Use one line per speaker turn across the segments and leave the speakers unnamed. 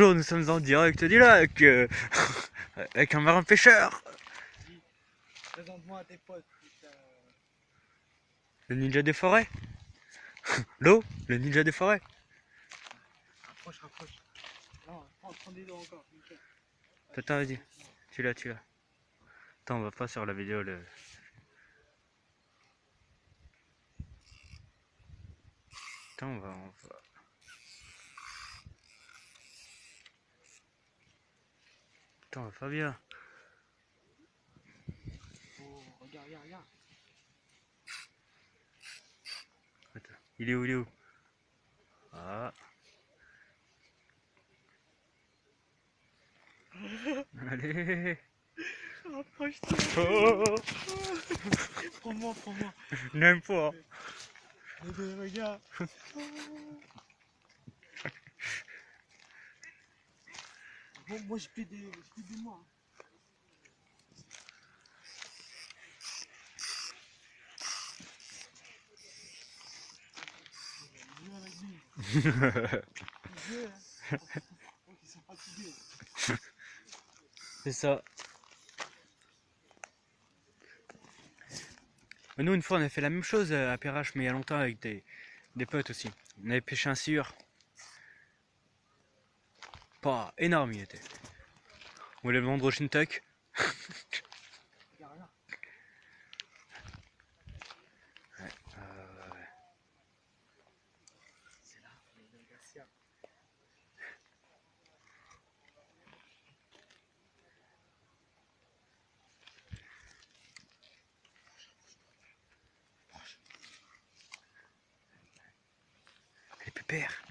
Bonjour, nous sommes en direct du lac avec un marin pêcheur.
Présente-moi à tes potes, putain.
Le ninja des forêts. L'eau, le ninja des forêts.
Rapproche, rapproche. Non, prends des dos encore. Nickel.
Attends, vas-y. Tu l'as. Attends, on va pas sur la vidéo le... Attends, on va... Attends, on va pas bien.
Oh, regarde, regarde, regarde.
Attends, il est où? Ah. Allez.
Rapproche-toi.
Oh,
Prends-moi, prends-moi.
n'aime pas.
Regarde. Bon, moi je fais des mois. Joue avec lui. Joue, hein. Oh, ils sont fatigués.
C'est ça. Nous, une fois, on a fait la même chose à Perrache, mais il y a longtemps avec des potes aussi. On avait pêché un sciure. Pas énorme, il était. On voulait le vendre au Shintok.
Regarde, regarde. C'est là, le glacial.
Les pépères.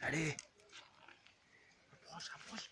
Allez.
Rapproche, rapproche.